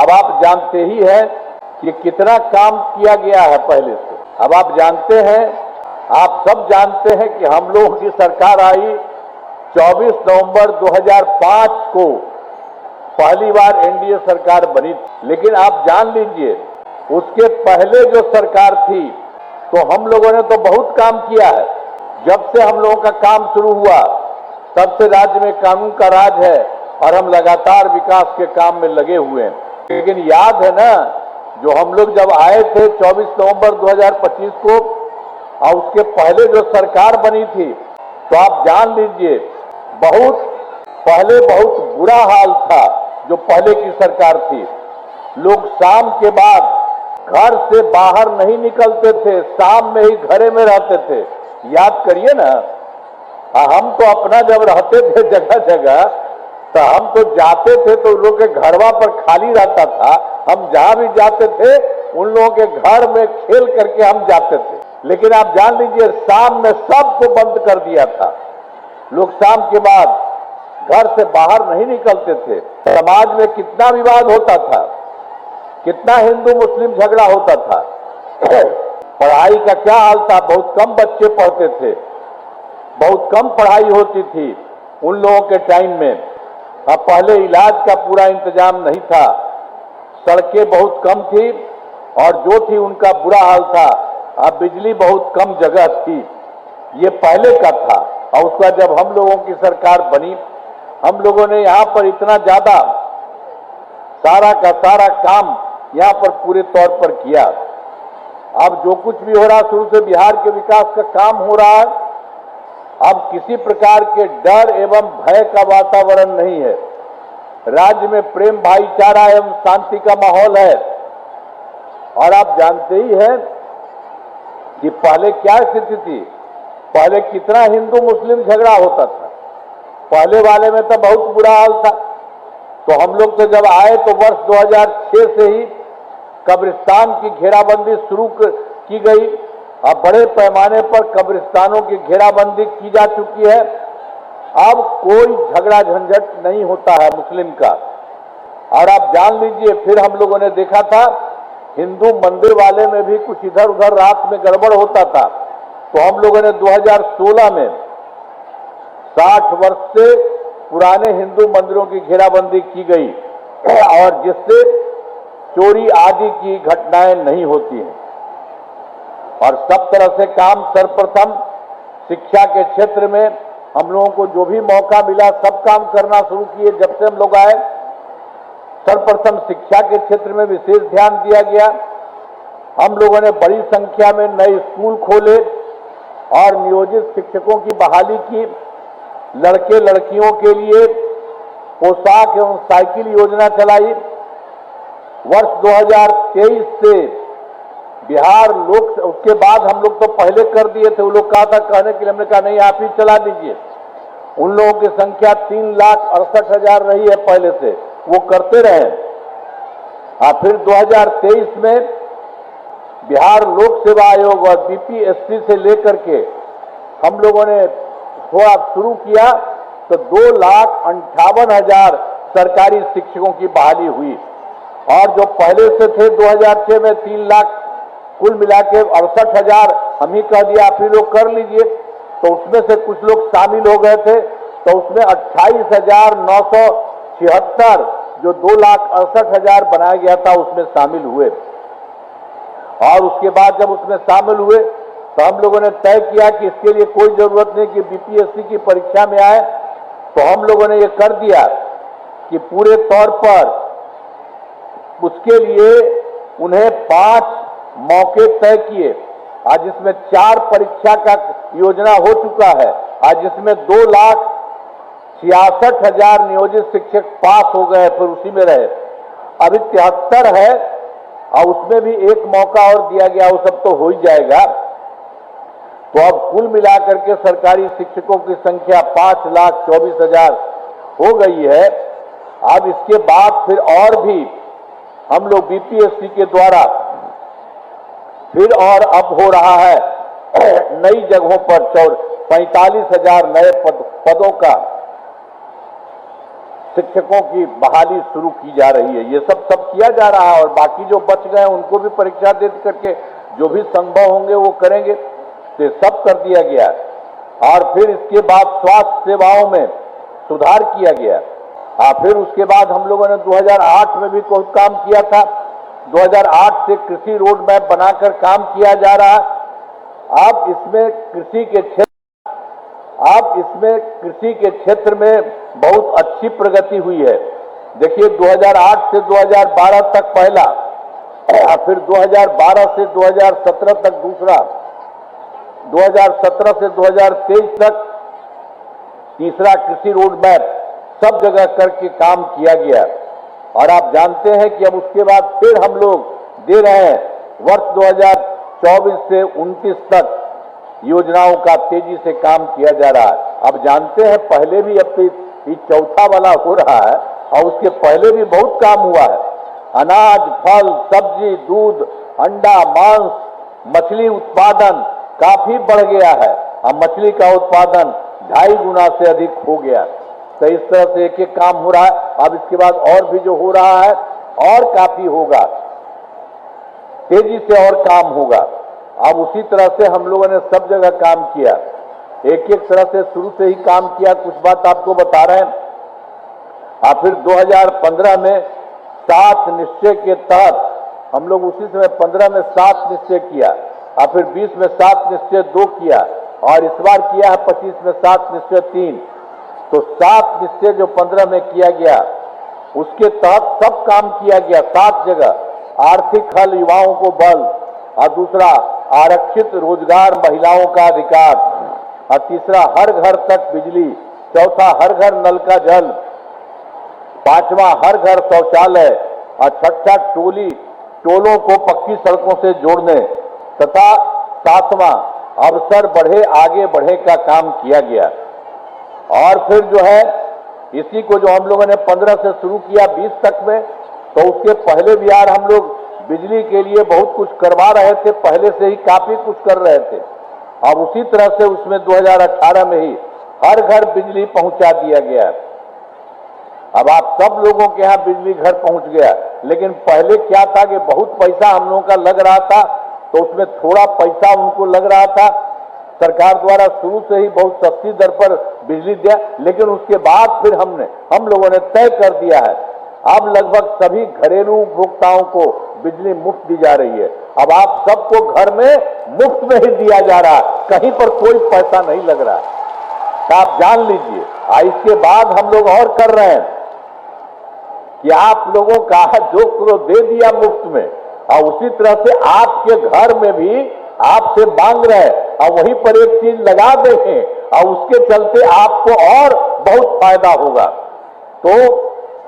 अब आप जानते ही हैं कि कितना काम किया गया है पहले से। अब आप जानते हैं, आप सब जानते हैं कि हम लोगों की सरकार आई 24 नवंबर 2005 को पहली बार एनडीए सरकार बनी। लेकिन आप जान लीजिए, उसके पहले जो सरकार थी तो हम लोगों ने तो बहुत काम किया है। जब से हम लोगों का काम शुरू हुआ तब से राज्य में कानून का राज है और हम लगातार विकास के काम में लगे हुए हैं। लेकिन याद है ना, जो हम लोग जब आए थे 24 नवंबर 2025 को और उसके पहले जो सरकार बनी थी, तो आप जान लीजिए बहुत पहले बहुत बुरा हाल था जो पहले की सरकार थी। लोग शाम के बाद घर से बाहर नहीं निकलते थे, शाम में ही घरे में रहते थे। याद करिए ना, हम तो अपना जब रहते थे जगह जगह तो हम तो जाते थे तो उन लोगों के घरवा पर खाली रहता था। हम जहां भी जाते थे उन लोगों के घर में खेल करके हम जाते थे। लेकिन आप जान लीजिए शाम में सबको बंद कर दिया था। लोग शाम के बाद घर से बाहर नहीं निकलते थे। समाज में कितना विवाद होता था, कितना हिंदू मुस्लिम झगड़ा होता था। पढ़ाई का क्या हाल था, बहुत कम बच्चे पढ़ते थे, बहुत कम पढ़ाई होती थी उन लोगों के टाइम में। अब पहले इलाज का पूरा इंतजाम नहीं था, सड़कें बहुत कम थी और जो थी उनका बुरा हाल था। अब बिजली बहुत कम जगह थी, ये पहले का था। और उसका जब हम लोगों की सरकार बनी, हम लोगों ने यहाँ पर इतना ज्यादा सारा का सारा काम यहाँ पर पूरे तौर पर किया। अब जो कुछ भी हो रहा, शुरू से बिहार के विकास का काम हो रहा है। अब किसी प्रकार के डर एवं भय का वातावरण नहीं है। राज्य में प्रेम, भाईचारा एवं शांति का माहौल है। और आप जानते ही हैं कि पहले क्या स्थिति थी, पहले कितना हिंदू मुस्लिम झगड़ा होता था। पहले वाले में तो बहुत बुरा हाल था। तो हम लोग तो जब आए तो वर्ष 2006 से ही कब्रिस्तान की घेराबंदी शुरू की गई। अब बड़े पैमाने पर कब्रिस्तानों की घेराबंदी की जा चुकी है। अब कोई झगड़ा झंझट नहीं होता है मुस्लिम का। और आप जान लीजिए, फिर हम लोगों ने देखा था हिंदू मंदिर वाले में भी कुछ इधर उधर रात में गड़बड़ होता था। तो हम लोगों ने 2016 में 60 वर्ष से पुराने हिंदू मंदिरों की घेराबंदी की गई और जिससे चोरी आदि की घटनाएं नहीं होती हैं। और सब तरह से काम, सर्वप्रथम शिक्षा के क्षेत्र में हम लोगों को जो भी मौका मिला सब काम करना शुरू किए। जब से हम लोग आए, सर्वप्रथम शिक्षा के क्षेत्र में विशेष ध्यान दिया गया। हम लोगों ने बड़ी संख्या में नए स्कूल खोले और नियोजित शिक्षकों की बहाली की। लड़के लड़कियों के लिए पोशाक एवं साइकिल योजना चलाई। वर्ष 2023 से बिहार लोक, उसके बाद हम लोग तो पहले कर दिए थे, वो लोग कहा था कहने के लिए, हमने कहा नहीं आप ही चला दीजिए। उन लोगों की संख्या 3,68,000 रही है पहले से, वो करते रहे। फिर 2023 में बिहार लोक सेवा आयोग और बीपीएससी से लेकर के हम लोगों ने थोड़ा शुरू किया तो 2,58,000 सरकारी शिक्षकों की बहाली हुई। और जो पहले से थे 2006 में 3 लाख, कुल मिला के 68,000 हम ही कह दिया आप ही लोग कर लीजिए। तो उसमें से कुछ लोग शामिल हो गए थे, तो उसमें 28,976 जो 2,68,000 बनाया गया था उसमें शामिल हुए। और उसके बाद जब उसमें शामिल हुए तो हम लोगों ने तय किया कि इसके लिए कोई जरूरत नहीं कि बीपीएससी की परीक्षा में आए। तो हम लोगों ने ये कर दिया कि पूरे तौर पर उसके लिए उन्हें 5 मौके तय किए। आज इसमें 4 परीक्षा का योजना हो चुका है। आज इसमें 2,66,000 नियोजित शिक्षक पास हो गए, फिर उसी में रहे। अभी 73 है और उसमें भी 1 मौका और दिया गया, वो सब तो हो ही जाएगा। तो अब कुल मिलाकर के सरकारी शिक्षकों की संख्या 5,24,000 हो गई है। अब इसके बाद फिर और भी हम लोग बीपीएससी के द्वारा फिर और अब हो रहा है नई जगहों पर 45,000 नए पदों का शिक्षकों की बहाली शुरू की जा रही है। ये सब किया जा रहा है और बाकी जो बच गए उनको भी परीक्षा दे करके जो भी संभव होंगे वो करेंगे। तो सब कर दिया गया और फिर इसके बाद स्वास्थ्य सेवाओं में सुधार किया गया। फिर उसके बाद हम लोगों ने 2008 में भी बहुत काम किया था। 2008 से कृषि रोड मैप बनाकर काम किया जा रहा है। अब इसमें कृषि के क्षेत्र में बहुत अच्छी प्रगति हुई है। देखिए 2008 से 2012 तक पहला, फिर 2012 से 2017 तक दूसरा, 2017 से 2023 तक तीसरा कृषि रोड मैप सब जगह करके काम किया गया। और आप जानते हैं कि अब उसके बाद फिर हम लोग दे रहे हैं वर्ष 2024 से 29 तक योजनाओं का तेजी से काम किया जा रहा है। अब जानते हैं पहले भी, अब तो ये चौथा वाला हो रहा है और उसके पहले भी बहुत काम हुआ है। अनाज, फल, सब्जी, दूध, अंडा, मांस, मछली उत्पादन काफी बढ़ गया है। अब मछली का उत्पादन 2.5 गुना से अधिक हो गया। तो इस तरह से एक एक काम हो रहा है। अब इसके बाद और भी जो हो रहा है और काफी होगा, तेजी से और काम होगा। अब उसी तरह से हम लोगों ने सब जगह काम किया, एक एक तरह से शुरू से ही काम किया। कुछ बात आपको बता रहे हैं। फिर 2015 में 7 निश्चय के तहत हम लोग उसी समय 15 में 7 निश्चय किया, फिर 20 में 7 निश्चय 2 किया और इस बार किया है 25 में 7 निश्चय 3। तो 7 निश्चय जो 15 में किया गया उसके तहत सब काम किया गया 7 जगह। आर्थिक हल, युवाओं को बल, और दूसरा आरक्षित रोजगार, महिलाओं का अधिकार, और तीसरा हर घर तक बिजली, चौथा हर घर नल का जल, पांचवा हर घर शौचालय, और छठा टोलों को पक्की सड़कों से जोड़ने, तथा सातवां अवसर बढ़े आगे बढ़े का काम किया गया। और फिर जो है इसी को जो हम लोगों ने 15 से शुरू किया 20 तक में, तो उसके पहले भी यार हम लोग बिजली के लिए बहुत कुछ करवा रहे थे, पहले से ही काफी कुछ कर रहे थे। अब उसी तरह से उसमें 2018 में ही हर घर बिजली पहुंचा दिया गया। अब आप सब लोगों के यहाँ बिजली घर पहुंच गया। लेकिन पहले क्या था कि बहुत पैसा हम लोगों का लग रहा था, तो उसमें थोड़ा पैसा उनको लग रहा था। सरकार द्वारा शुरू से ही बहुत सस्ती दर पर बिजली दिया, लेकिन उसके बाद फिर हम लोगों ने तय कर दिया है अब लगभग सभी घरेलू उपभोक्ताओं को बिजली मुफ्त दी जा रही है। अब आप सबको घर में मुफ्त में ही दिया जा रहा है, कहीं पर कोई पैसा नहीं लग रहा है। तो आप जान लीजिए। इसके बाद हम लोग और कर रहे हैं कि आप लोगों का जो दे दिया मुफ्त में, और उसी तरह से आपके घर में भी आपसे मांग रहे हैं और वहीं पर एक चीज लगा देखें और उसके चलते आपको और बहुत फायदा होगा। तो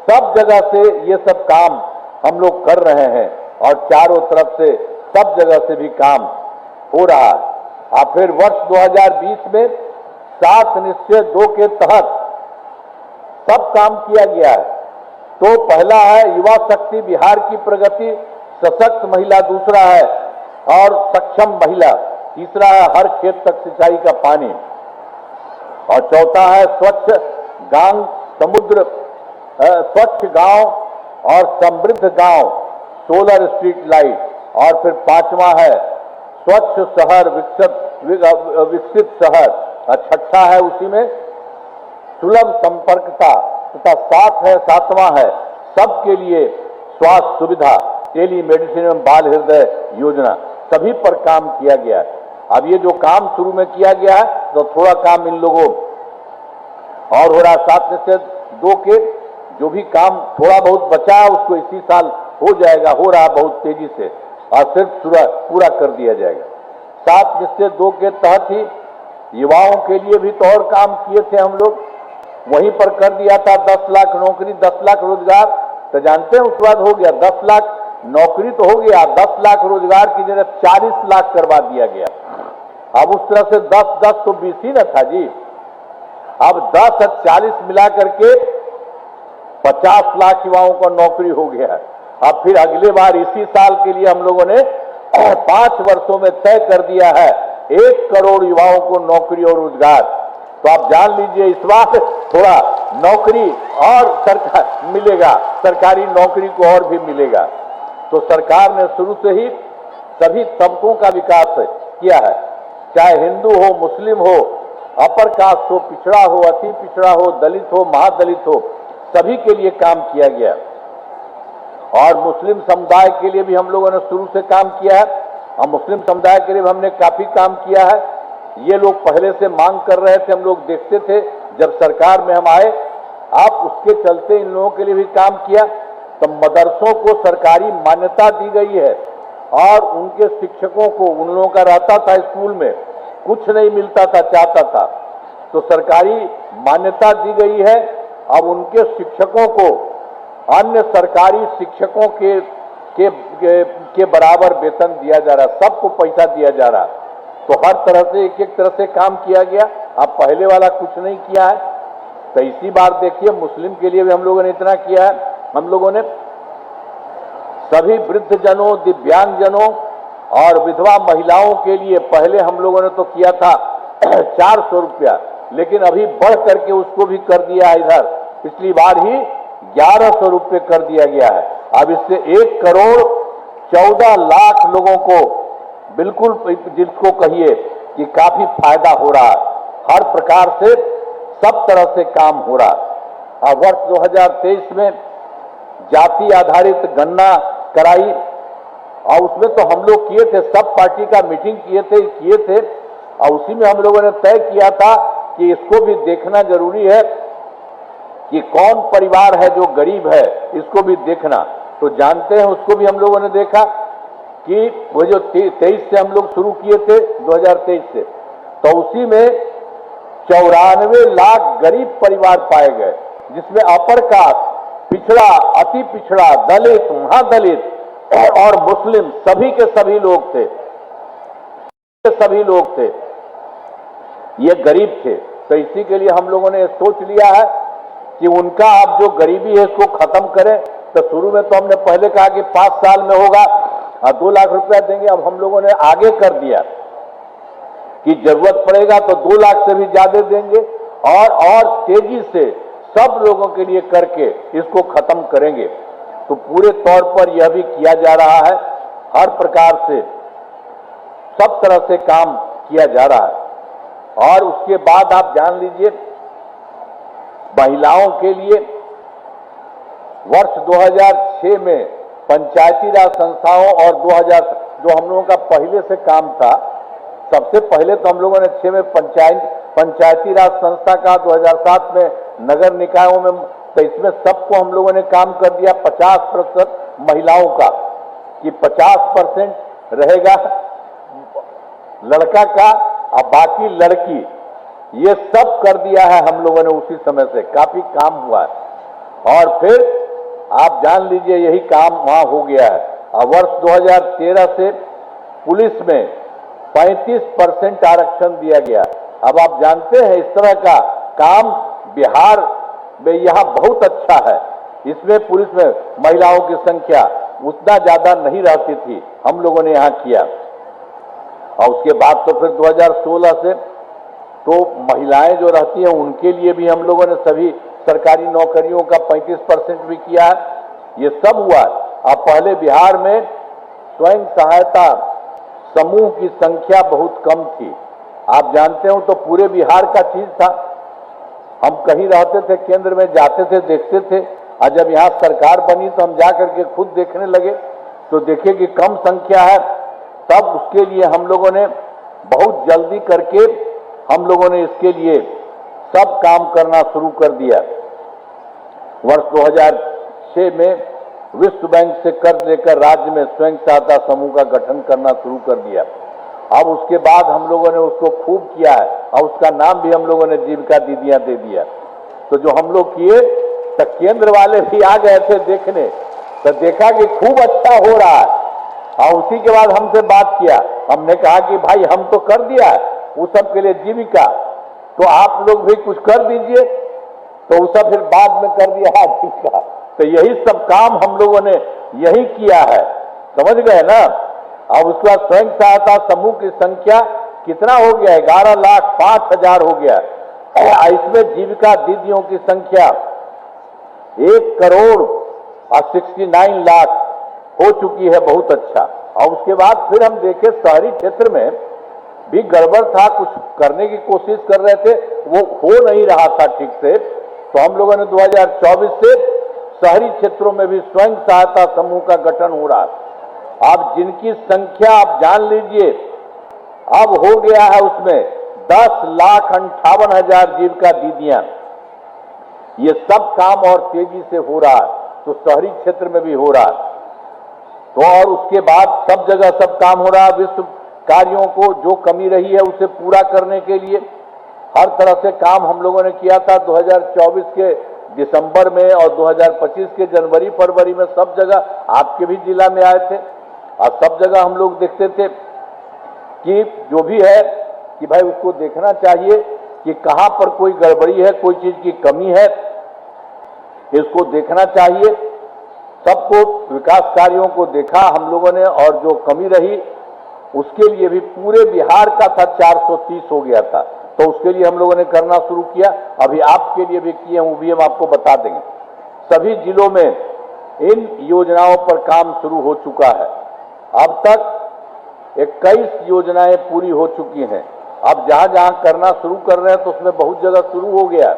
सब जगह से ये सब काम हम लोग कर रहे हैं और चारों तरफ से सब जगह से भी काम हो रहा है। फिर वर्ष 2020 में 7 निश्चय 2 के तहत सब काम किया गया है। तो पहला है युवा शक्ति बिहार की प्रगति, सशक्त महिला दूसरा है, और सक्षम महिला तीसरा है, हर खेत तक सिंचाई का पानी, और चौथा है स्वच्छ गांव और समृद्ध गांव, सोलर स्ट्रीट लाइट, और फिर पांचवा है स्वच्छ शहर विकसित शहर, और छठा है उसी में सुलभ संपर्कता, तथा सातवां है सबके लिए स्वास्थ्य सुविधा, टेली मेडिसिन एवं बाल हृदय योजना। सभी पर काम किया गया है। अब ये जो काम शुरू में किया गया है तो थोड़ा काम इन लोगों और हो रहा। 7 निश्चय 2 के जो भी काम थोड़ा बहुत बचा है उसको इसी साल हो जाएगा, हो रहा बहुत तेजी से, और सिर्फ पूरा कर दिया जाएगा। 7 निश्चय 2 के तहत ही युवाओं के लिए भी तो और काम किए थे हम लोग, वहीं पर कर दिया था 10 लाख नौकरी, 10 लाख रोजगार। तो जानते हैं उसके बाद हो गया 10 लाख नौकरी तो हो गया, 10 लाख रोजगार की जगह 40 लाख करवा दिया गया। अब उस तरह से 10-10 तो 20 ही न था जी। अब 10 और 40 मिला करके 50 लाख युवाओं को नौकरी हो गया। अब फिर अगले बार इसी साल के लिए हम लोगों ने 5 वर्षों में तय कर दिया है 1 करोड़ युवाओं को नौकरी और रोजगार। तो आप जान लीजिए इस बार थोड़ा नौकरी और सरकार मिलेगा, सरकारी नौकरी को और भी मिलेगा। तो सरकार ने शुरू से ही सभी तबकों का विकास किया है, चाहे हिंदू हो, मुस्लिम हो, अपर कास्ट हो, पिछड़ा हो, अति पिछड़ा हो, दलित हो, महादलित हो, सभी के लिए काम किया गया। और मुस्लिम समुदाय के लिए भी हम लोगों ने शुरू से काम किया है, और मुस्लिम समुदाय के लिए भी हमने काफी काम किया है। ये लोग पहले से मांग कर रहे थे, हम लोग देखते थे जब सरकार में हम आए, आप उसके चलते इन लोगों के लिए भी काम किया। तो मदरसों को सरकारी मान्यता दी गई है और उनके शिक्षकों को, उन लोगों का रहता था स्कूल में, कुछ नहीं मिलता था, चाहता था, तो सरकारी मान्यता दी गई है। अब उनके शिक्षकों को अन्य सरकारी शिक्षकों के बराबर वेतन दिया जा रहा है, सबको पैसा दिया जा रहा है। तो हर तरह से एक एक तरह से काम किया गया। अब पहले वाला कुछ नहीं किया है। तो इसी बार देखिए मुस्लिम के लिए भी हम लोगों ने इतना किया है। हम लोगों ने सभी वृद्धजनों, दिव्यांगजनों और विधवा महिलाओं के लिए पहले हम लोगों ने तो किया था 400 रुपया, लेकिन अभी बढ़ करके उसको भी कर दिया है। इधर पिछली बार ही 1100 रुपये कर दिया गया है। अब इससे 1 करोड़ 14 लाख लोगों को बिल्कुल, जिसको कहिए कि काफी फायदा हो रहा है। हर प्रकार से सब तरह से काम हो रहा है। अब वर्ष 2023 में जाति आधारित गणना कराई और उसमें तो हम लोग किए थे, सब पार्टी का मीटिंग किए थे और उसी में हम लोगों ने तय किया था कि इसको भी देखना जरूरी है कि कौन परिवार है जो गरीब है, इसको भी देखना। तो जानते हैं, उसको भी हम लोगों ने देखा कि वो जो 23 से हम लोग शुरू किए थे, 2023 से, तो उसी में 94 लाख गरीब परिवार पाए गए, जिसमें अपर कास्ट, पिछड़ा, अति पिछड़ा, दलित, महादलित और मुस्लिम सभी के सभी लोग थे, सभी लोग थे, ये गरीब थे। तो इसी के लिए हम लोगों ने सोच लिया है कि उनका अब जो गरीबी है इसको खत्म करें। तो शुरू में तो हमने पहले कहा कि 5 साल में होगा और 2 लाख रुपया देंगे। अब हम लोगों ने आगे कर दिया कि जरूरत पड़ेगा तो 2 लाख से भी ज्यादा देंगे और तेजी से सब लोगों के लिए करके इसको खत्म करेंगे। तो पूरे तौर पर यह भी किया जा रहा है, हर प्रकार से सब तरह से काम किया जा रहा है। और उसके बाद आप जान लीजिए, महिलाओं के लिए वर्ष 2006 में पंचायती राज संस्थाओं और 2000 जो हम लोगों का पहले से काम था, सबसे पहले तो हम लोगों ने 6 में पंचायती राज संस्था का, 2007 में नगर निकायों में, तो इसमें सबको हम लोगों ने काम कर दिया 50% महिलाओं का, कि 50% रहेगा लड़का का और बाकी लड़की। ये सब कर दिया है हम लोगों ने उसी समय से, काफी काम हुआ है। और फिर आप जान लीजिए यही काम वहां हो गया है। और वर्ष 2013 से पुलिस में 35% आरक्षण दिया गया। अब आप जानते हैं इस तरह का काम बिहार में यहाँ बहुत अच्छा है। इसमें पुलिस में महिलाओं की संख्या उतना ज्यादा नहीं रहती थी, हम लोगों ने यहाँ किया। और उसके बाद तो फिर 2016 से तो महिलाएं जो रहती हैं उनके लिए भी हम लोगों ने सभी सरकारी नौकरियों का 35% भी किया है। ये सब हुआ। अब पहले बिहार में स्वयं सहायता समूह की संख्या बहुत कम थी, आप जानते हो, तो पूरे बिहार का चीज था। हम कहीं रहते थे, केंद्र में जाते थे, देखते थे, और जब यहाँ सरकार बनी तो हम जा करके खुद देखने लगे तो देखे कि कम संख्या है। तब उसके लिए हम लोगों ने बहुत जल्दी करके हम लोगों ने इसके लिए सब काम करना शुरू कर दिया। वर्ष 2006 में विश्व बैंक से कर्ज लेकर राज्य में स्वयं सहायता समूह का गठन करना शुरू कर दिया। अब उसके बाद हम लोगों ने उसको खूब किया है और उसका नाम भी हम लोगों ने जीविका दीदियां दे दिया। तो जो हम लोग किए तो केंद्र वाले भी आ गए थे देखने, तो देखा कि खूब अच्छा हो रहा है। और उसी के बाद हमसे बात किया, हमने कहा कि भाई हम तो कर दिया है वो सब के लिए जीविका, तो आप लोग भी कुछ कर दीजिए। तो वो सब फिर बाद में कर दिया जीविका। तो यही सब काम हम लोगों ने यही किया है, समझ गए ना। अब उसके बाद स्वयं सहायता समूह की संख्या कितना हो गया, 11,05,000 हो गया। इसमें जीविका दीदियों की संख्या 1,69,00,000 हो चुकी है, बहुत अच्छा। और उसके बाद फिर हम देखें शहरी क्षेत्र में भी गड़बड़ था, कुछ करने की कोशिश कर रहे थे, वो हो नहीं रहा था ठीक से। तो हम लोगों ने 2024 से शहरी क्षेत्रों में भी स्वयं सहायता समूह का गठन हो रहा है। अब जिनकी संख्या आप जान लीजिए, अब हो गया है उसमें 10,58,000 जीविका दीदियां। ये सब काम और तेजी से हो रहा है, तो शहरी क्षेत्र में भी हो रहा है। तो और उसके बाद सब जगह सब काम हो रहा है। विश्व कार्यों को जो कमी रही है उसे पूरा करने के लिए हर तरह से काम हम लोगों ने किया था। 2024 के दिसंबर में और 2025 के जनवरी फरवरी में सब जगह, आपके भी जिला में आए थे, और सब जगह हम लोग देखते थे कि जो भी है कि भाई उसको देखना चाहिए कि कहां पर कोई गड़बड़ी है, कोई चीज की कमी है, इसको देखना चाहिए। सबको विकास कार्यों को देखा हम लोगों ने, और जो कमी रही उसके लिए भी पूरे बिहार का था 430 हो गया था, तो उसके लिए हम लोगों ने करना शुरू किया। अभी आपके लिए भी किए, वो भी हम आपको बता देंगे। सभी जिलों में इन योजनाओं पर काम शुरू हो चुका है। अब तक 21 योजनाएं पूरी हो चुकी हैं। अब जहां जहां करना शुरू कर रहे हैं तो उसमें बहुत जगह शुरू हो गया,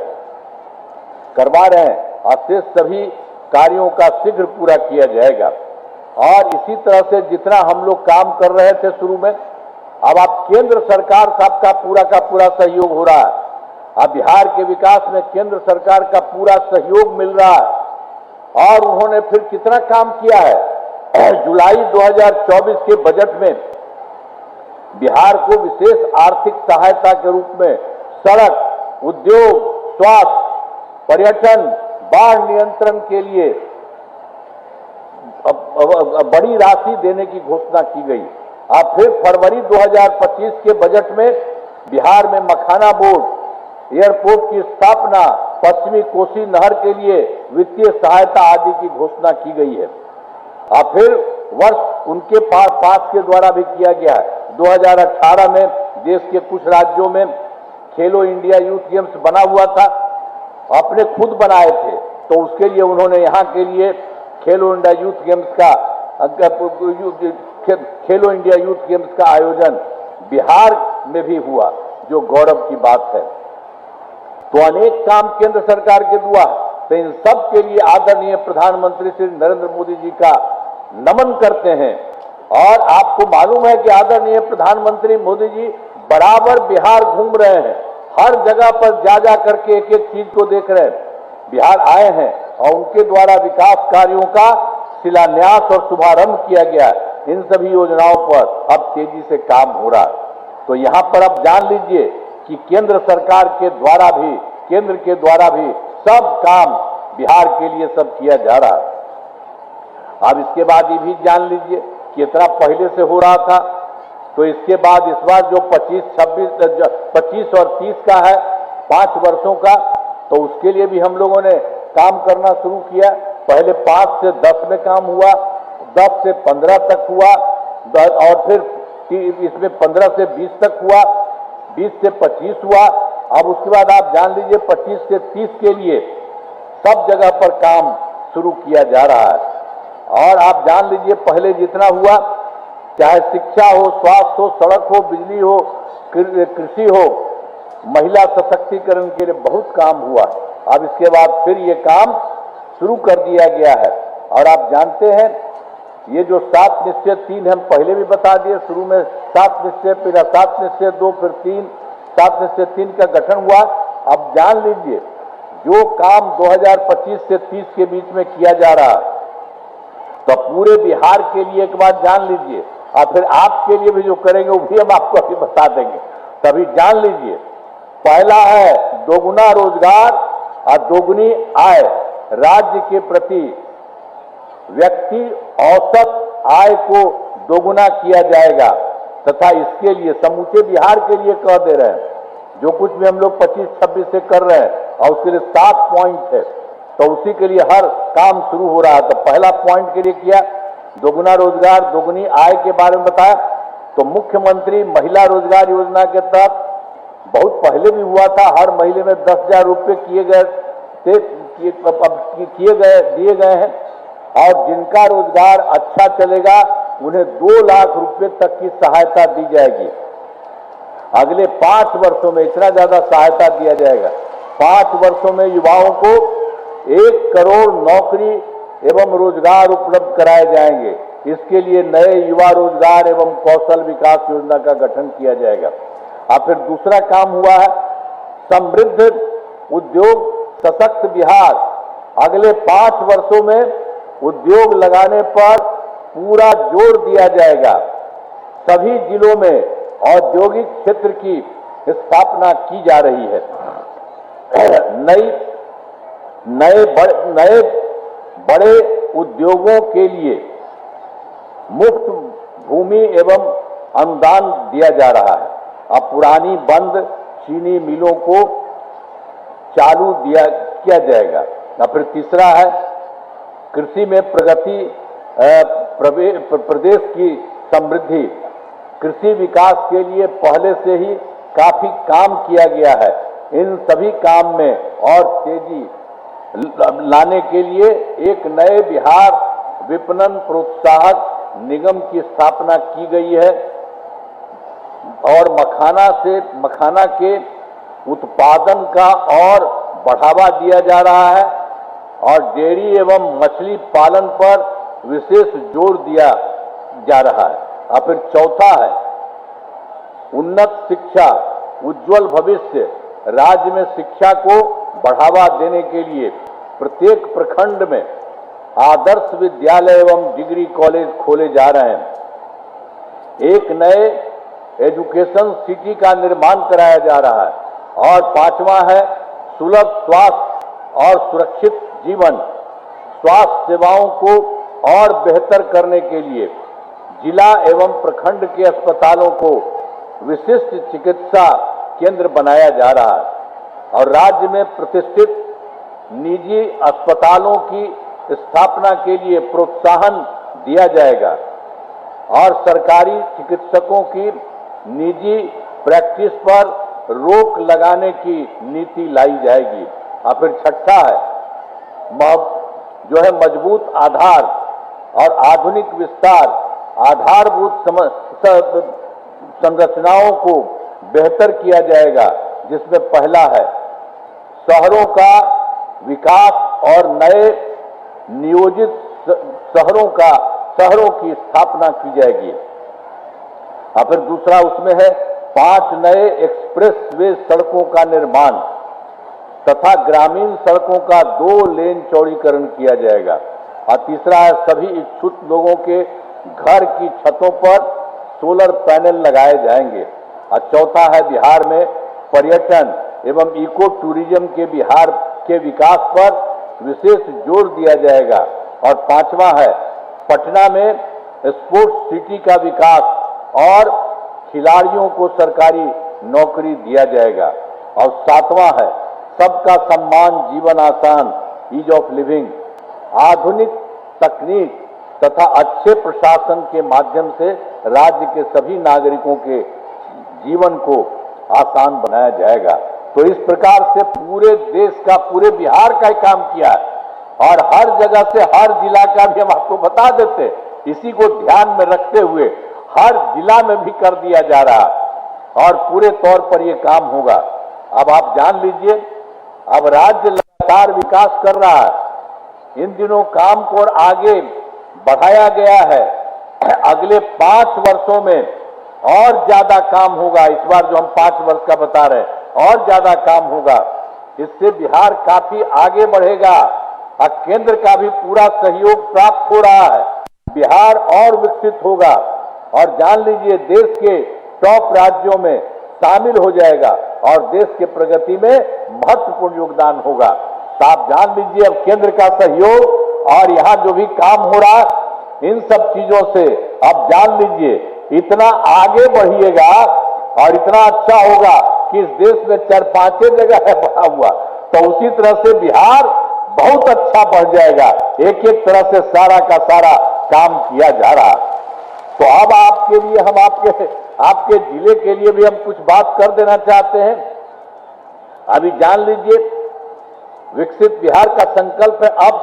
करवा रहे हैं, और शेष सभी कार्यों का शीघ्र पूरा किया जाएगा। और इसी तरह से जितना हम लोग काम कर रहे थे शुरू में, अब आप केंद्र सरकार साहब का पूरा सहयोग हो रहा है। अब बिहार के विकास में केंद्र सरकार का पूरा सहयोग मिल रहा है। और उन्होंने फिर कितना काम किया है। जुलाई 2024 के बजट में बिहार को विशेष आर्थिक सहायता के रूप में सड़क, उद्योग, स्वास्थ्य, पर्यटन, बाढ़ नियंत्रण के लिए बड़ी राशि देने की घोषणा की गई। अब फिर फरवरी 2025 के बजट में बिहार में मखाना बोर्ड, एयरपोर्ट की स्थापना, पश्चिमी कोसी नहर के लिए वित्तीय सहायता आदि की घोषणा की गई है। अब फिर वर्ष उनके पास के द्वारा भी किया गया है। 2018 में देश के कुछ राज्यों में खेलो इंडिया यूथ गेम्स बना हुआ था, अपने खुद बनाए थे, तो उसके लिए उन्होंने यहाँ के लिए खेलो इंडिया यूथ गेम्स का आयोजन बिहार में भी हुआ, जो गौरव की बात है। तो अनेक काम केंद्र सरकार के दुआ, तो इन सब के लिए आदरणीय प्रधानमंत्री श्री नरेंद्र मोदी जी का नमन करते हैं। और आपको मालूम है कि आदरणीय प्रधानमंत्री मोदी जी बराबर बिहार घूम रहे हैं, हर जगह पर जा करके एक एक चीज को देख रहे हैं। बिहार आए हैं और उनके द्वारा विकास कार्यों का शिलान्यास और शुभारंभ किया गया। इन सभी योजनाओं पर अब तेजी से काम हो रहा है। तो यहाँ पर अब जान लीजिए कि केंद्र सरकार के द्वारा भी, केंद्र के द्वारा भी सब काम बिहार के लिए सब किया जा रहा है। अब इसके बाद ये भी जान लीजिए कि इतना पहले से हो रहा था, तो इसके बाद इस बार जो 25 और 30 का है, 5 वर्षों का, तो उसके लिए भी हम लोगों ने काम करना शुरू किया। पहले 5 से 10 में काम हुआ, 10 से 15 तक हुआ, और फिर इसमें 15 से 20 तक हुआ, 20 से 25 हुआ। अब उसके बाद आप जान लीजिए 25 से 30 के लिए सब जगह पर काम शुरू किया जा रहा है। और आप जान लीजिए पहले जितना हुआ, चाहे शिक्षा हो, स्वास्थ्य हो, सड़क हो, बिजली हो, कृषि हो, महिला सशक्तिकरण के लिए बहुत काम हुआ। अब इसके बाद फिर ये काम शुरू कर दिया गया है। और आप जानते हैं ये जो 7 निश्चय 3 हम पहले भी बता दिए, शुरू में 7 निश्चय, फिर 7 निश्चय 2, फिर 3, 7 निश्चय 3 का गठन हुआ। अब जान लीजिए जो काम 2025 से 30 के बीच में किया जा रहा है, तो पूरे बिहार के लिए एक बात जान लीजिए, और फिर आपके लिए भी जो करेंगे वो भी हम आपको अभी बता देंगे। तभी जान लीजिए, पहला है दोगुना रोजगार और दोगुनी आय। राज्य के प्रति व्यक्ति औसत आय को दोगुना किया जाएगा, तथा इसके लिए समूचे बिहार के लिए कह दे रहे हैं, जो कुछ भी हम लोग 25-26 से कर रहे हैं, और उसके लिए 7 पॉइंट है, तो उसी के लिए हर काम शुरू हो रहा है। तो पहला पॉइंट के लिए किया दोगुना रोजगार, दोगुनी आय के बारे में बताया। तो मुख्यमंत्री महिला रोजगार योजना के तहत बहुत पहले भी हुआ था, हर महीने में 10,000 रुपये दिए गए हैं, और जिनका रोजगार अच्छा चलेगा उन्हें 2 लाख रुपए तक की सहायता दी जाएगी। अगले 5 वर्षों में इतना ज्यादा सहायता दिया जाएगा। 5 वर्षों में युवाओं को 1 करोड़ नौकरी एवं रोजगार उपलब्ध कराए जाएंगे। इसके लिए नए युवा रोजगार एवं कौशल विकास योजना का गठन किया जाएगा। और फिर दूसरा काम हुआ है समृद्ध उद्योग सशक्त बिहार। अगले 5 वर्षों में उद्योग लगाने पर पूरा जोर दिया जाएगा। सभी जिलों में औद्योगिक क्षेत्र की स्थापना की जा रही है। नए बड़े उद्योगों के लिए मुफ्त भूमि एवं अनुदान दिया जा रहा है। अब पुरानी बंद चीनी मिलों को चालू किया जाएगा। और फिर तीसरा है कृषि में प्रगति, प्रदेश की समृद्धि। कृषि विकास के लिए पहले से ही काफी काम किया गया है। इन सभी काम में और तेजी लाने के लिए एक नए बिहार विपणन प्रोत्साहक निगम की स्थापना की गई है, और मखाना के उत्पादन का और बढ़ावा दिया जा रहा है, और डेयरी एवं मछली पालन पर विशेष जोर दिया जा रहा है। और फिर चौथा है उन्नत शिक्षा, उज्जवल भविष्य। राज्य में शिक्षा को बढ़ावा देने के लिए प्रत्येक प्रखंड में आदर्श विद्यालय एवं डिग्री कॉलेज खोले जा रहे हैं। एक नए एजुकेशन सिटी का निर्माण कराया जा रहा है। और 5वां है सुलभ स्वास्थ्य और सुरक्षित जीवन। स्वास्थ्य सेवाओं को और बेहतर करने के लिए जिला एवं प्रखंड के अस्पतालों को विशिष्ट चिकित्सा केंद्र बनाया जा रहा है, और राज्य में प्रतिष्ठित निजी अस्पतालों की स्थापना के लिए प्रोत्साहन दिया जाएगा, और सरकारी चिकित्सकों की निजी प्रैक्टिस पर रोक लगाने की नीति लाई जाएगी। और फिर छठा है जो है मजबूत आधार और आधुनिक विस्तार। आधारभूत संरचनाओं को बेहतर किया जाएगा, जिसमें पहला है शहरों का विकास और नए नियोजित शहरों की स्थापना की जाएगी। और फिर दूसरा उसमें है 5 नए एक्सप्रेस वे सड़कों का निर्माण तथा ग्रामीण सड़कों का 2 लेन चौड़ीकरण किया जाएगा। और तीसरा है सभी इच्छुक लोगों के घर की छतों पर सोलर पैनल लगाए जाएंगे। और चौथा है बिहार में पर्यटन एवं इको टूरिज्म के बिहार के विकास पर विशेष जोर दिया जाएगा। और 5वां है पटना में स्पोर्ट्स सिटी का विकास और खिलाड़ियों को सरकारी नौकरी दिया जाएगा। और 7वां है सबका सम्मान जीवन आसान, ईज ऑफ लिविंग। आधुनिक तकनीक तथा अच्छे प्रशासन के माध्यम से राज्य के सभी नागरिकों के जीवन को आसान बनाया जाएगा। तो इस प्रकार से पूरे देश का, पूरे बिहार का काम किया है, और हर जगह से हर जिला का भी हम आपको बता देते। इसी को ध्यान में रखते हुए हर जिला में भी कर दिया जा रहा, और पूरे तौर पर यह काम होगा। अब आप जान लीजिए, अब राज्य लगातार विकास कर रहा है। इन दिनों काम को और आगे बढ़ाया गया है। अगले 5 वर्षों में और ज्यादा काम होगा। इस बार जो हम 5 वर्ष का बता रहे हैं, और ज्यादा काम होगा। इससे बिहार काफी आगे बढ़ेगा, और केंद्र का भी पूरा सहयोग प्राप्त हो रहा है। बिहार और विकसित होगा, और जान लीजिए देश के टॉप राज्यों में शामिल हो जाएगा, और देश के प्रगति में महत्वपूर्ण योगदान होगा। तो आप जान लीजिए, अब केंद्र का सहयोग और यहाँ जो भी काम हो रहा है, इन सब चीजों से अब जान लीजिए इतना आगे बढ़िएगा, और इतना अच्छा होगा कि इस देश में 4-5 जगह है बढ़ा हुआ, तो उसी तरह से बिहार बहुत अच्छा बढ़ जाएगा। एक एक तरह से सारा का सारा काम किया जा रहा है। तो अब आपके लिए हम आपके जिले के लिए भी हम कुछ बात कर देना चाहते हैं। अभी जान लीजिए, विकसित बिहार का संकल्प है। अब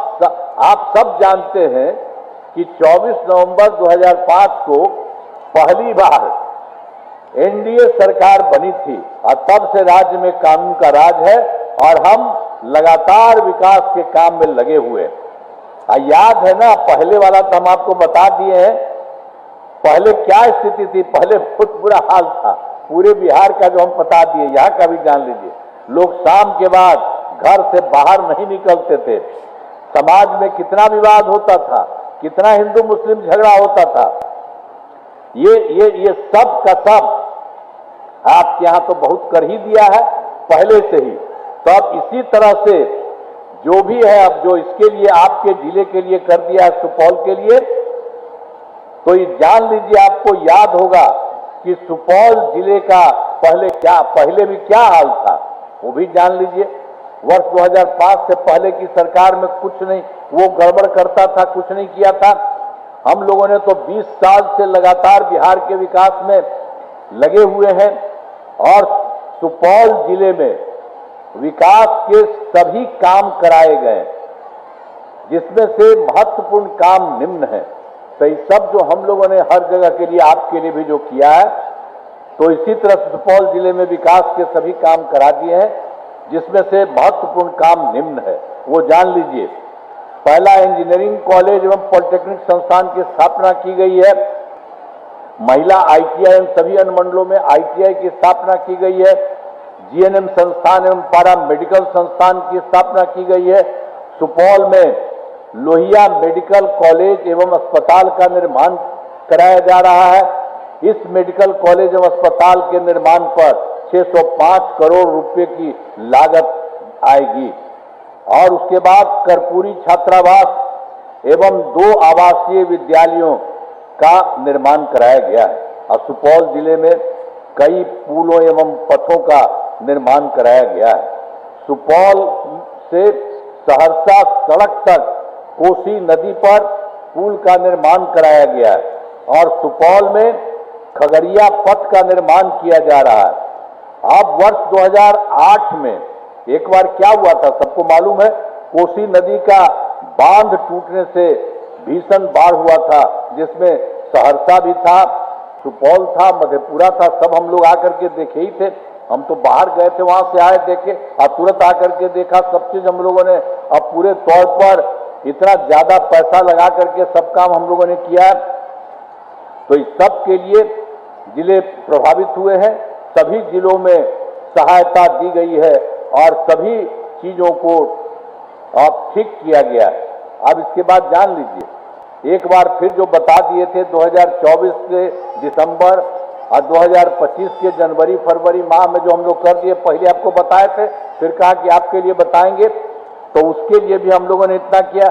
आप सब जानते हैं कि 24 नवंबर 2005 को पहली बार एनडीए सरकार बनी थी और तब से राज्य में कानून का राज है और हम लगातार विकास के काम में लगे हुए हैं। याद है ना, पहले वाला तो हम आपको बता दिए हैं। पहले क्या स्थिति थी, पहले बहुत बुरा हाल था पूरे बिहार का, जो हम बता दिए। यहाँ का भी जान लीजिए, लोग शाम के बाद घर से बाहर नहीं निकलते थे। समाज में कितना विवाद होता था, कितना हिंदू मुस्लिम झगड़ा होता था। ये सब का सब आपके यहां तो बहुत कर ही दिया है पहले से ही। तो अब इसी तरह से जो भी है, अब जो इसके लिए आपके जिले के लिए कर दिया है, सुपौल के लिए, तो ये जान लीजिए, आपको याद होगा कि सुपौल जिले का पहले भी क्या हाल था, वो भी जान लीजिए। वर्ष 2005 से पहले की सरकार में कुछ नहीं, वो गड़बड़ करता था, कुछ नहीं किया था। हम लोगों ने तो 20 साल से लगातार बिहार के विकास में लगे हुए हैं और सुपौल जिले में विकास के सभी काम कराए गए, जिसमें से महत्वपूर्ण काम निम्न है। तो ये सब जो हम लोगों ने हर जगह के लिए, आपके लिए भी जो किया है, तो इसी तरह सुपौल जिले में विकास के सभी काम करा दिए हैं, जिसमें से महत्वपूर्ण काम निम्न है, वो जान लीजिए। पहला इंजीनियरिंग कॉलेज एवं पॉलिटेक्निक संस्थान की स्थापना की गई है। महिला आईटीआई एवं सभी अनुमंडलों में आईटीआई की स्थापना की गई है। जीएनएम संस्थान एवं पारा मेडिकल संस्थान की स्थापना की गई है। सुपौल में लोहिया मेडिकल कॉलेज एवं अस्पताल का निर्माण कराया जा रहा है। इस मेडिकल कॉलेज एवं अस्पताल के निर्माण पर 605 करोड़ रुपए की लागत आएगी। और उसके बाद कर्पूरी छात्रावास एवं 2 आवासीय विद्यालयों का निर्माण कराया गया है। और सुपौल जिले में कई पुलों एवं पथों का निर्माण कराया गया है। सुपौल से सहरसा सड़क तक कोसी नदी पर पुल का निर्माण कराया गया है और सुपौल में खगड़िया पथ का निर्माण किया जा रहा है। अब वर्ष 2008 में एक बार क्या हुआ था, सबको मालूम है, कोसी नदी का बांध टूटने से भीषण बाढ़ हुआ था, जिसमें सहरसा भी था, सुपौल था, मधेपुरा था। सब हम लोग आकर के देखे ही थे। हम तो बाहर गए थे, वहां से आए, देखे और तुरंत आकर के देखा। सब चीज हम लोगों ने अब पूरे तौर पर इतना ज्यादा पैसा लगा करके सब काम हम लोगों ने किया है। तो इस सब के लिए जिले प्रभावित हुए हैं। सभी जिलों में सहायता दी गई है और सभी चीजों को अब ठीक किया गया है। अब इसके बाद जान लीजिए, एक बार फिर जो बता दिए थे 2024 के दिसंबर और 2025 के जनवरी फरवरी माह में जो हम लोग कर दिए, पहले आपको बताए थे, फिर कहा कि आपके लिए बताएंगे। तो उसके लिए भी हम लोगों ने इतना किया।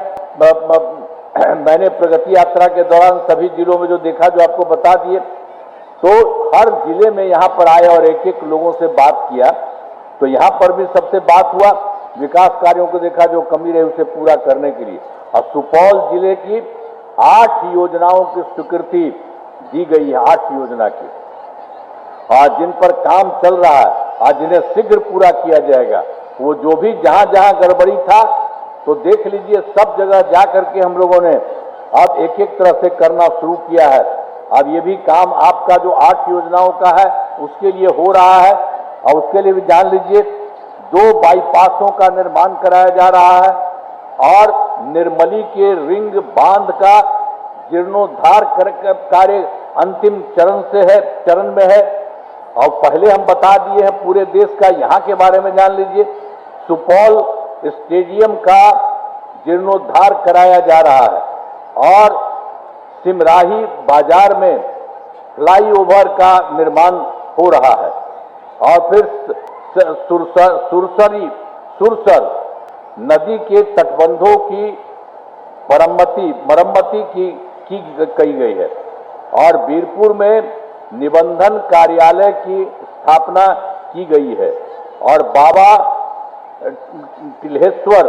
मैंने प्रगति यात्रा के दौरान सभी जिलों में जो देखा, जो आपको बता दिए, तो हर जिले में यहाँ पर आए और एक एक लोगों से बात किया। तो यहाँ पर भी सबसे बात हुआ, विकास कार्यों को देखा, जो कमी रही उसे पूरा करने के लिए। और सुपौल जिले की 8 योजनाओं की स्वीकृति दी गई है, 8 योजना की, और जिन पर काम चल रहा है, आज जिन्हें शीघ्र पूरा किया जाएगा। वो जो भी जहां जहां गड़बड़ी था, तो देख लीजिए, सब जगह जा करके हम लोगों ने अब एक एक तरह से करना शुरू किया है। अब ये भी काम आपका जो 8 योजनाओं का है, उसके लिए हो रहा है। और उसके लिए भी जान लीजिए, 2 बाईपासों का निर्माण कराया जा रहा है और निर्मली के रिंग बांध का जीर्णोद्धार कार्य अंतिम चरण में है। और पहले हम बता दिए हैं पूरे देश का, यहाँ के बारे में जान लीजिए, सुपौल स्टेडियम का जीर्णोद्धार कराया जा रहा है और सिमराही बाजार में फ्लाईओवर का निर्माण हो रहा है। और फिर सुरसर नदी के तटबंधों की मरम्मती की गई है और बीरपुर में निबंधन कार्यालय की स्थापना की गई है और बाबा तिल्हेश्वर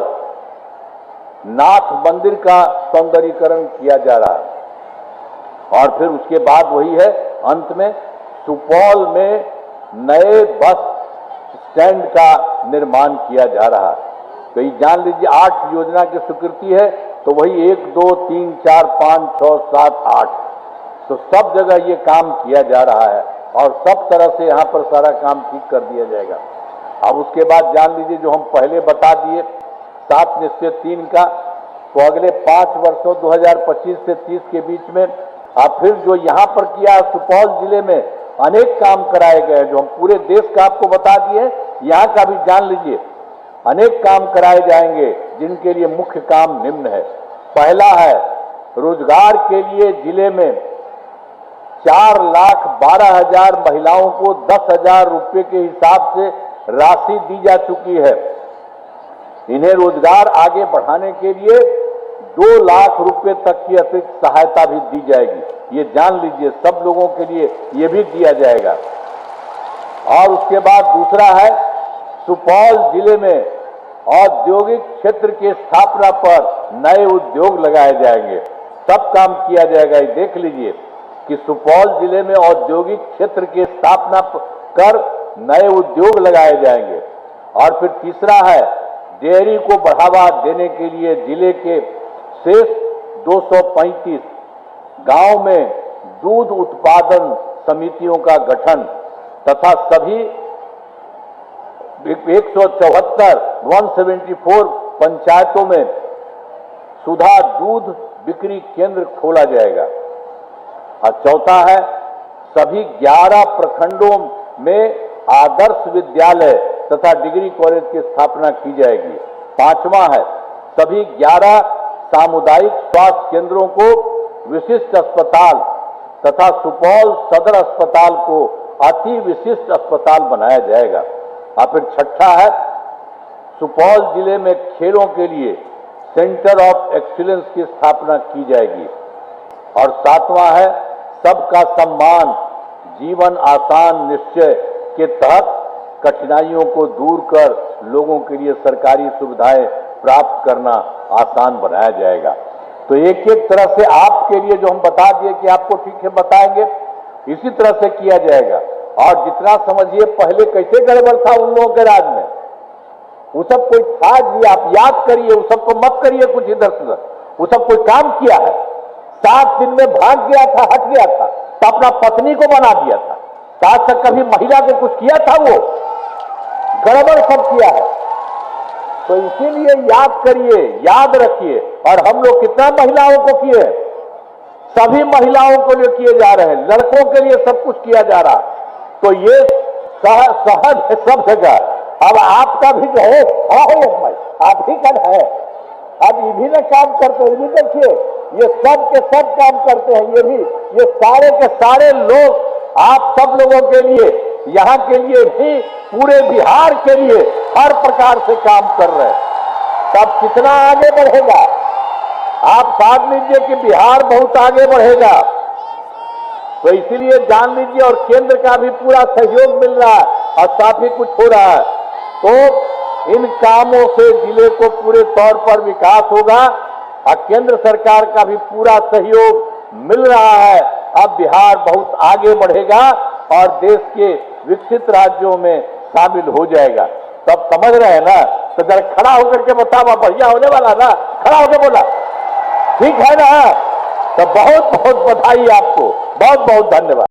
नाथ मंदिर का सौंदर्यीकरण किया जा रहा है। और फिर उसके बाद वही है, अंत में सुपौल में नए बस स्टैंड का निर्माण किया जा रहा है। तो ये जान लीजिए 8 योजना की स्वीकृति है, तो वही 1, 2, 3, 4, 5, 6, 7, 8, तो सब जगह ये काम किया जा रहा है और सब तरह से यहाँ पर सारा काम ठीक कर दिया जाएगा। अब उसके बाद जान लीजिए जो हम पहले बता दिए 7 निश्चय 3 का, तो अगले 5 वर्षों 2025 से 30 के बीच में अब फिर जो यहाँ पर किया सुपौल जिले में अनेक काम कराए गए, जो हम पूरे देश का आपको बता दिए, यहाँ का भी जान लीजिए अनेक काम कराए जाएंगे, जिनके लिए मुख्य काम निम्न है। पहला है, रोजगार के लिए जिले में 4,12,000 महिलाओं को 10,000 रुपये के हिसाब से राशि दी जा चुकी है। इन्हें रोजगार आगे बढ़ाने के लिए 2 लाख रुपए तक की अतिरिक्त सहायता भी दी जाएगी। ये जान लीजिए सब लोगों के लिए ये भी दिया जाएगा। और उसके बाद दूसरा है, सुपौल जिले में औद्योगिक क्षेत्र की स्थापना पर नए उद्योग लगाए जाएंगे। सब काम किया जाएगा। ये देख लीजिए कि सुपौल जिले में औद्योगिक क्षेत्र की स्थापना कर नए उद्योग लगाए जाएंगे। और फिर तीसरा है, डेयरी को बढ़ावा देने के लिए जिले के शेष 235 गांव में दूध उत्पादन समितियों का गठन तथा सभी 174 पंचायतों में सुधा दूध बिक्री केंद्र खोला जाएगा। और चौथा है, सभी 11 प्रखंडों में आदर्श विद्यालय तथा डिग्री कॉलेज की स्थापना की जाएगी। पांचवा है, सभी 11 सामुदायिक स्वास्थ्य केंद्रों को विशिष्ट अस्पताल तथा सुपौल सदर अस्पताल को अति विशिष्ट अस्पताल बनाया जाएगा। और फिर छठा है, सुपौल जिले में खेलों के लिए सेंटर ऑफ एक्सीलेंस की स्थापना की जाएगी। और सातवां है, सबका सम्मान जीवन आसान निश्चय के तहत कठिनाइयों को दूर कर लोगों के लिए सरकारी सुविधाएं प्राप्त करना आसान बनाया जाएगा। तो एक एक तरह से आपके लिए जो हम बता दिए कि आपको ठीक है बताएंगे, इसी तरह से किया जाएगा। और जितना समझिए पहले कैसे गड़बड़ था उन लोगों के राज में, वो सब कोई था जी, आप याद करिए, वो सब को मत करिए कुछ इधर से उधर, वो सब कोई काम किया है। 7 दिन में भाग गया था, हट गया था, तो अपना पत्नी को बना दिया था। आज तक कभी महिला के कुछ किया था? वो गड़बड़ सब किया है। तो इसीलिए याद करिए, याद रखिए। और हम लोग कितना महिलाओं को किए, सभी महिलाओं को लिए किए जा रहे हैं, लड़कों के लिए सब कुछ किया जा रहा। तो ये सहज है सब जगह। अब आपका भी जो है भाई, आप ही का है। अब ये भी ना काम करते हैं, ये भी देखिए, ये सब के सब काम करते हैं। ये भी, ये सारे के सारे लोग आप सब लोगों के लिए, यहाँ के लिए भी, पूरे बिहार के लिए हर प्रकार से काम कर रहे हैं। तब कितना आगे बढ़ेगा आप साथ लीजिए कि बिहार बहुत आगे बढ़ेगा। तो इसीलिए जान लीजिए, और केंद्र का भी पूरा सहयोग मिल रहा है और काफी कुछ हो रहा है। तो इन कामों से जिले को पूरे तौर पर विकास होगा और केंद्र सरकार का भी पूरा सहयोग मिल रहा है। अब बिहार बहुत आगे बढ़ेगा और देश के विकसित राज्यों में शामिल हो जाएगा। सब समझ रहे हैं ना? तो जरा खड़ा होकर के बताओ, बढ़िया होने वाला ना? खड़ा होकर बोला ठीक है ना? तो बहुत बहुत बधाई आपको, बहुत बहुत धन्यवाद।